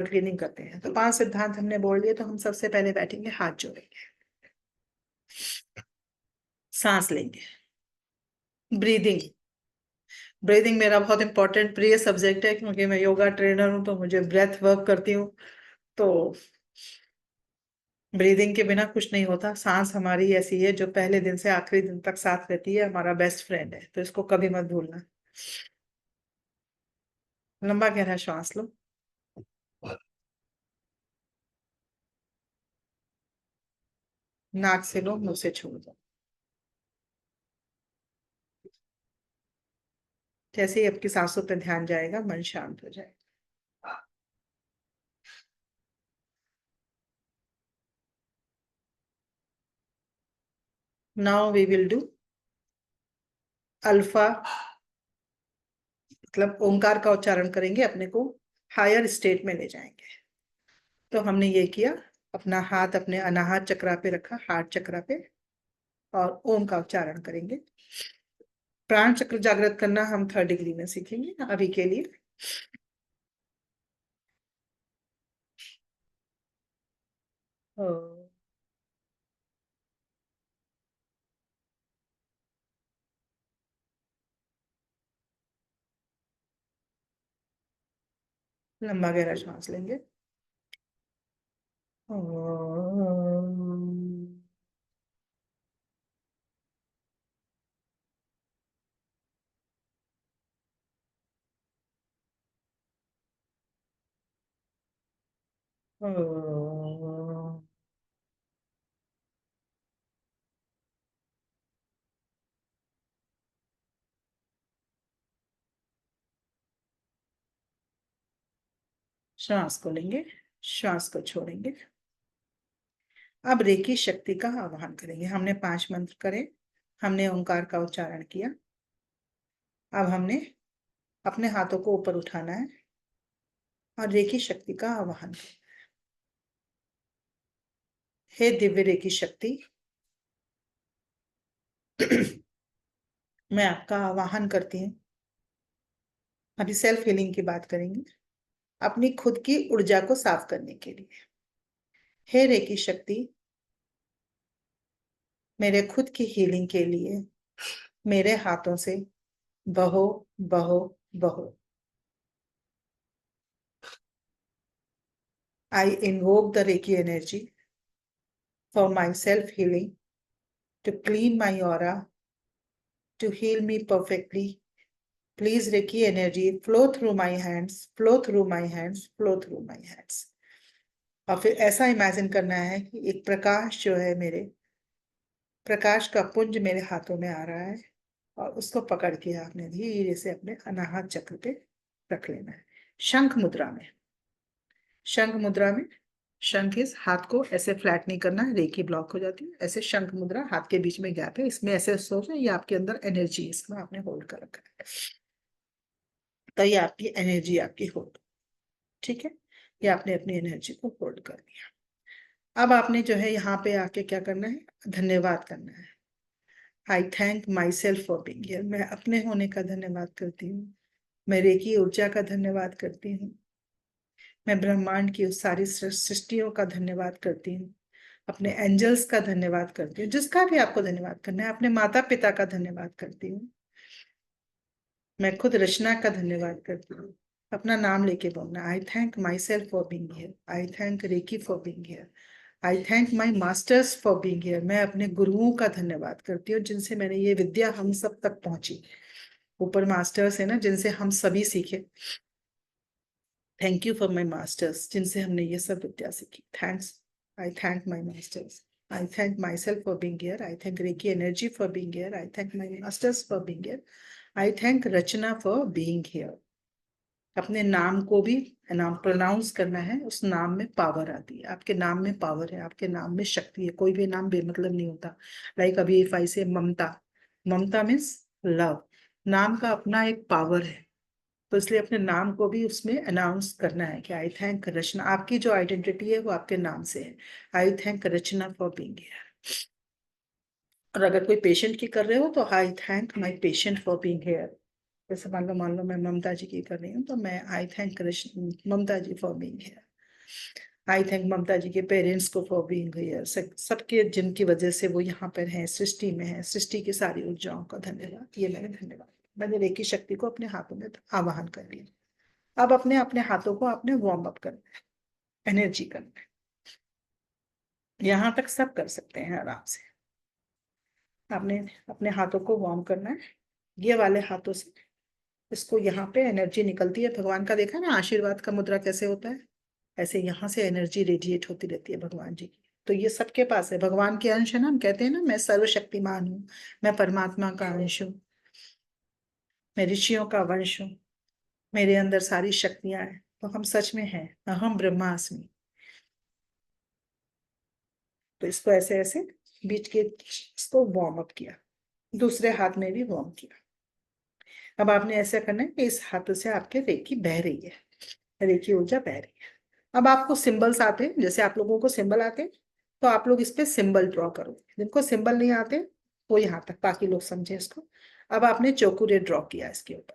Cleaning करते हैं। तो 5 सिद्धांत हमने बोल दिए, तो हम सबसे पहले बैठेंगे, हाथ जोड़ेंगे, सांस लेंगे, ब्रीदिंग। ब्रीदिंग मेरा बहुत इंपॉर्टेंट प्रिय सब्जेक्ट है, क्योंकि मैं योगा ट्रेनर हूँ, तो मुझे ब्रेथ वर्क करती हूँ। तो ब्रीदिंग के बिना कुछ नहीं होता। सांस हमारी ऐसी है जो पहले दिन से आखिरी दिन तक साथ रहती है, हमारा बेस्ट फ्रेंड है, तो इसको कभी मत भूलना। लंबा गहरा श्वास लो, नाक से लो, मुंह से छोड़ दो। जैसे ही आपकी सांसों पर ध्यान जाएगा, मन शांत हो जाएगा। Now we will do alpha, मतलब ओंकार का उच्चारण करेंगे, अपने को हायर स्टेट में ले जाएंगे। तो हमने ये किया, अपना हाथ अपने अनाहत चक्रा पे रखा, हार्ट चक्रा पे, और ओम का उच्चारण करेंगे। प्राण चक्र जागृत करना हम 3rd डिग्री में सीखेंगे अभी के लिए। ओ, लंबा गहरा सांस लेंगे। ओम। ओम। श्वास को लेंगे, श्वास को छोड़ेंगे। अब रेकी शक्ति का आवाहन करेंगे। हमने 5 मंत्र करे, हमने ओंकार का उच्चारण किया। अब हमने अपने हाथों को ऊपर उठाना है और रेकी शक्ति का आवाहन करें। हे दिव्य रेकी शक्ति, मैं आपका आवाहन करती हूँ। अभी सेल्फ हीलिंग की बात करेंगे, अपनी खुद की ऊर्जा को साफ करने के लिए। हे रेकी शक्ति, मेरे खुद की हीलिंग के लिए मेरे हाथों से बहो, बहो, बहो। I invoke the reiki energy for my self healing, to clean my aura, to heal me perfectly. Please Reiki energy flow through my hands, flow through my hands, flow through my hands. और फिर ऐसा imagine करना है कि एक प्रकाश जो है, मेरे प्रकाश का पुंज मेरे हाथों में आ रहा है, और उसको पकड़ के आपने धीरे से अपने अनाहत चक्र पे रख लेना है, शंख मुद्रा में। शंख मुद्रा में, शंख इस हाथ को ऐसे फ्लैट नहीं करना है, रेखी ब्लॉक हो जाती है। ऐसे शंख मुद्रा, हाथ के बीच में गैप है, इसमें ऐसे सोच, ये आपके अंदर एनर्जी, इसमें आपने होल्ड कर रखा है, तो ये आपकी एनर्जी, आपकी होल्ड, ठीक है। ये आपने अपनी एनर्जी को होल्ड कर लिया। अब आपने जो है यहाँ पे आके क्या करना है, धन्यवाद करना है। I thank myself for being here, मैं अपने होने का धन्यवाद करती हूँ। मैं रेकी ऊर्जा का धन्यवाद करती हूँ। मैं ब्रह्मांड की उस सारी सृष्टियों का धन्यवाद करती हूँ। अपने एंजल्स का धन्यवाद करती हूँ, जिसका भी आपको धन्यवाद करना है। अपने माता पिता का धन्यवाद करती हूँ। मैं खुद रचना का धन्यवाद करती हूँ। अपना नाम लेके बोलना, I thank myself for being here, I thank reiki for being here, I thank my masters for being here. मैं अपने गुरुओं का धन्यवाद करती हूँ, जिनसे मैंने ये विद्या हम सब तक पहुंची। ऊपर मास्टर्स है ना, जिनसे हम सभी सीखे। Thank you for my masters, जिनसे हमने ये सब विद्या सीखी। Thanks, I thank my masters, I thank myself for being here, I thank reiki energy for being here, I thank my masters for being here, I thank Rachna for being here. अपने नाम को भी नाम pronounce करना है, उस नाम में पावर आती है। आपके नाम में पावर है, आपके नाम में शक्ति है। कोई भी नाम बेमतलब नहीं होता। लाइक अभी इफ आई से ममता, ममता मीन्स लव। नाम का अपना एक पावर है, तो इसलिए अपने नाम को भी उसमें अनाउंस करना है कि आई थैंक रचना। आपकी जो आइडेंटिटी है वो आपके नाम से है। I thank Rachna for being here. और अगर कोई पेशेंट की कर रहे हो तो I thank my patient for being here. जैसे मान लो मैं ममता जी की कर रही हूँ, तो मैं I thank Mamata ji for being here. I thank Mamata ji के पेरेंट्स को फॉर बीइंग हियर, सबके जिनकी वजह से वो यहाँ पर हैं, सृष्टि में है, सृष्टि की सारी ऊर्जाओं का धन्यवाद। ये मैंने रेकी शक्ति को अपने हाथों में आवाहन कर लिया। अब अपने अपने हाथों को आपने वार्म अप करना है, एनर्जी करना है। यहाँ तक सब कर सकते हैं आराम से। आपने अपने हाथों को वार्म करना है, ये वाले हाथों से इसको, यहाँ पे एनर्जी निकलती है भगवान का, देखा ना आशीर्वाद का मुद्रा कैसे होता है, ऐसे यहाँ से एनर्जी रेडिएट होती रहती है भगवान जी की। तो ये सबके पास है, भगवान के अंश है ना, हम कहते हैं ना मैं सर्वशक्तिमान हूँ, मैं परमात्मा का अंश हूँ, मैं ऋषियों का वंश हूँ, मेरे अंदर सारी शक्तियां हैं। तो हम सच में हैं, अहम ब्रह्मास्मि। तो इसको ऐसे ऐसे बीच के इसको वार्म अप किया, दूसरे हाथ में भी वार्म किया। अब आपने ऐसा करना है कि इस हाथों से आपके रेकी बह रही है, रेकी ऊर्जा बह रही है। अब आपको सिंबल्स आते हैं, जैसे आप लोगों को सिंबल आते हैं, तो आप लोग इस पे सिंबल ड्रॉ करो। जिनको सिंबल नहीं आते वो यहाँ तक, बाकी लोग समझे इसको। अब आपने चौकुरे ड्रॉ किया इसके ऊपर,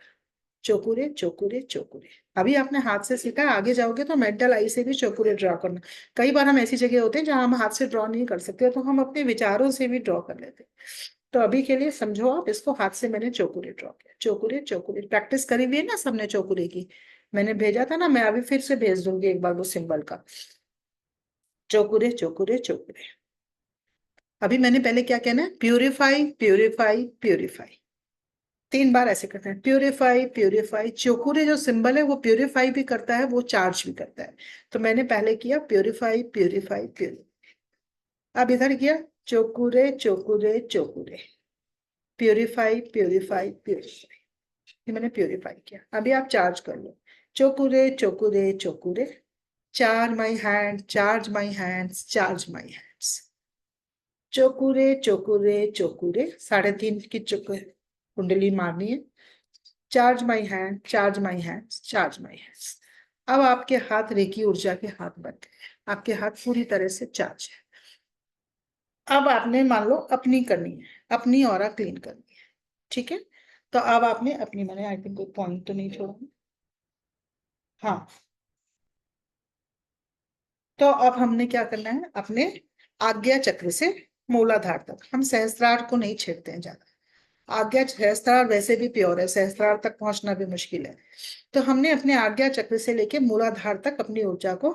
चौकुरे चौकुरे चौकुरे। अभी आपने हाथ से सीखा है, आगे जाओगे तो मेंटल आई से भी चौकुरे ड्रॉ करना। कई बार हम ऐसी जगह होते हैं जहां हम हाथ से ड्रॉ नहीं कर सकते, तो हम अपने विचारों से भी ड्रॉ कर लेते हैं। तो अभी के लिए समझो आप इसको, हाथ से मैंने चौकुरे ड्रॉ किया, चौकुरे चौकुरे। प्रैक्टिस करी हुई है ना सबने चौकुरे की, मैंने भेजा था ना, मैं अभी फिर से भेज दूंगी एक बार वो सिंबल का, चौकुरे चौकुरे चौकुरे। अभी मैंने पहले क्या कहना है, प्यूरिफाई प्यूरिफाई प्यूरिफाई। 3 बार ऐसे करते हैं, प्यूरिफाई प्यूरिफाई। चोकुरे जो सिंबल है वो प्यूरिफाई भी करता है, वो चार्ज भी करता है। तो मैंने पहले किया प्यूरिफाई प्यूरिफाई प्यूरिफाई। अब इधर किया Cho Ku Rei Cho Ku Rei Cho Ku Rei, purify purify purify. ये मैंने प्यूरिफाई किया। अभी आप चार्ज कर लो, Cho Ku Rei Cho Ku Rei Cho Ku Rei, charge my hand, charge my hands, charge my hands. Cho Ku Rei Cho Ku Rei Cho Ku Rei, 3.5 की कुंडली मारनी है। Charge my hand, charge my hand, charge my hands. अब आपके हाथ रेकी ऊर्जा के हाथ बन गए, आपके हाथ पूरी तरह से चार्ज है। अब आपने मान लो अपनी करनी है, अपनी ऑरा क्लीन करनी है, ठीक है। तो अब आपने अपनी, मैंने आई थिंक कोई पॉइंट तो नहीं छोड़ा, हाँ। तो अब हमने क्या करना है, अपने आज्ञा चक्र से मूलाधार तक, हम सहस्त्रार को नहीं छेड़ते हैं ज्यादा। आज्ञा सहस्त्रार वैसे भी प्योर है, सहस्त्रार तक पहुंचना भी मुश्किल है। तो हमने अपने आज्ञा चक्र से लेके मूलाधार तक अपनी ऊर्जा को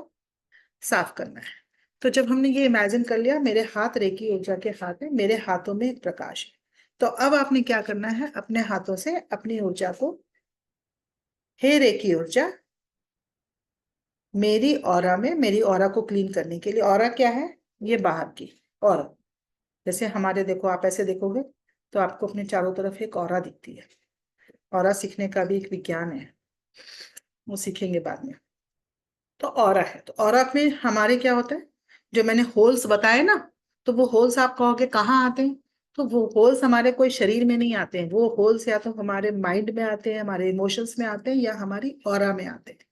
साफ करना है। तो जब हमने ये इमेजिन कर लिया, मेरे हाथ रेकी ऊर्जा के हाथ है, मेरे हाथों में एक प्रकाश है, तो अब आपने क्या करना है, अपने हाथों से अपनी ऊर्जा को, हे रेकी ऊर्जा मेरी ऑरा में, मेरी ऑरा को क्लीन करने के लिए। ऑरा क्या है, ये बाहर की ऑरा। जैसे हमारे, देखो आप ऐसे देखोगे तो आपको अपने चारों तरफ एक ऑरा दिखती है। ऑरा सीखने का भी एक विज्ञान है, वो सीखेंगे बाद में। तो ऑरा है, तो ऑरा में हमारे क्या होता है, जो मैंने होल्स बताए ना, तो वो होल्स आप कहोगे कहाँ आते हैं, तो वो होल्स हमारे कोई शरीर में नहीं आते हैं, वो होल्स या तो हमारे माइंड में आते हैं, हमारे इमोशंस में आते हैं, या हमारी ऑरा में आते हैं।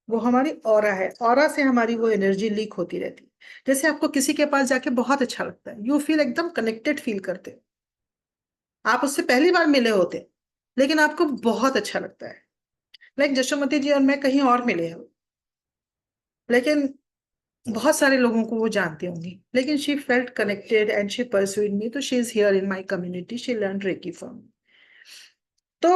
वो हमारी ऑरा है, ऑरा से हमारी वो एनर्जी लीक होती रहती है। जैसे आपको किसी के पास जाके बहुत अच्छा लगता है, यू फील एकदम कनेक्टेड फील करते हो, आप उससे पहली बार मिले होते लेकिन आपको बहुत अच्छा लगता है। लाइक जशोमती जी और मैं कहीं और मिले हो, लेकिन बहुत सारे लोगों को वो जानती होंगी, लेकिन she felt connected and she pursued me, तो she is here in my community, she learn Reiki from. तो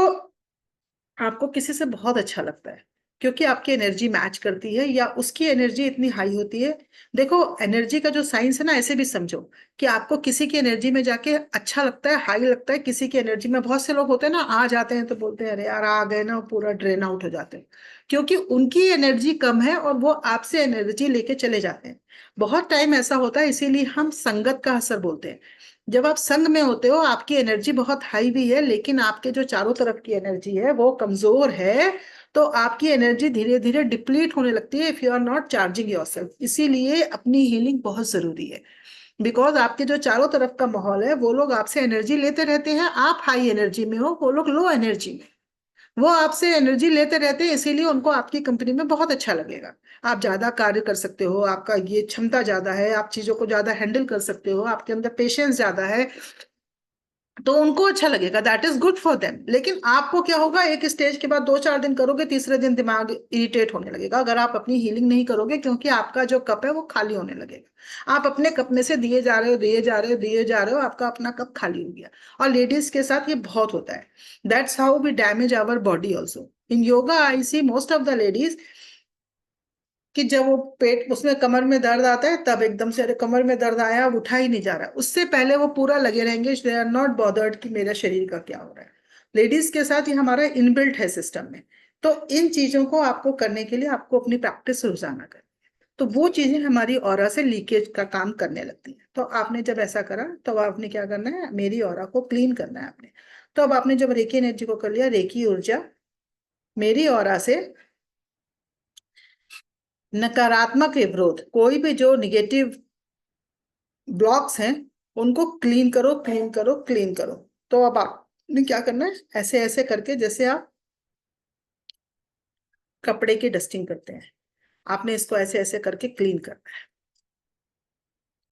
आपको किसी से बहुत अच्छा लगता है क्योंकि आपकी एनर्जी मैच करती है, या उसकी एनर्जी इतनी हाई होती है। देखो एनर्जी का जो साइंस है ना, ऐसे भी समझो कि आपको किसी की एनर्जी में जाके अच्छा लगता है, हाई लगता है। किसी की एनर्जी में, बहुत से लोग होते हैं ना, आ जाते हैं तो बोलते हैं अरे यार आ गए ना, पूरा ड्रेन आउट हो जाते हैं, क्योंकि उनकी एनर्जी कम है और वो आपसे एनर्जी लेके चले जाते हैं। बहुत टाइम ऐसा होता है, इसीलिए हम संगत का असर बोलते हैं। जब आप संग में होते हो, आपकी एनर्जी बहुत हाई भी है, लेकिन आपके जो चारों तरफ की एनर्जी है वो कमजोर है, तो आपकी एनर्जी धीरे धीरे डिप्लीट होने लगती है if you are not charging yourself. इसीलिए अपनी हीलिंग बहुत जरूरी है, बिकॉज आपके जो चारों तरफ का माहौल है, वो लोग आपसे एनर्जी लेते रहते हैं, आप हाई एनर्जी में हो, वो लोग लो एनर्जी में, वो आपसे एनर्जी लेते रहते हैं, इसीलिए उनको आपकी कंपनी में बहुत अच्छा लगेगा। आप ज्यादा कार्य कर सकते हो, आपका ये क्षमता ज्यादा है, आप चीजों को ज्यादा हैंडल कर सकते हो, आपके अंदर पेशेंस ज्यादा है, तो उनको अच्छा लगेगा, that is good for them. लेकिन आपको क्या होगा, एक स्टेज के बाद 2-4 दिन करोगे, तीसरे दिन दिमाग इरिटेट होने लगेगा अगर आप अपनी हीलिंग नहीं करोगे, क्योंकि आपका जो कप है वो खाली होने लगेगा। आप अपने कप में से दिए जा रहे हो, दिए जा रहे हो, दिए जा रहे हो, आपका अपना कप खाली हो गया। और लेडीज के साथ ये बहुत होता है। That's how we damage our body also. In yoga I see most of the ladies कि जब वो पेट, उसमें कमर में दर्द आता है, तब एकदम से अरे कमर में दर्द आया, अब उठा ही नहीं जा रहा। उससे पहले वो पूरा लगे रहेंगे, दे आर नॉट बॉदर्ड कि मेरा शरीर का क्या हो रहा है। लेडीज के साथ ये हमारा इनबिल्ट है सिस्टम में। तो इन चीजों को आपको करने के लिए आपको अपनी प्रैक्टिस रोजाना करनी है। तो वो चीजें हमारी ऑरा से लीकेज का काम करने लगती है। तो आपने जब ऐसा करा तो आपने क्या करना है, मेरी ऑरा को क्लीन करना है आपने। तो अब आपने जब रेकी एनर्जी को कर लिया, रेकी ऊर्जा मेरी ऑरा से नकारात्मक विरोध, कोई भी जो निगेटिव ब्लॉक्स हैं, उनको क्लीन करो, क्लीन करो, क्लीन करो। तो अब आपने क्या करना है, ऐसे ऐसे करके, जैसे आप कपड़े की डस्टिंग करते हैं, आपने इसको ऐसे ऐसे करके क्लीन करना है।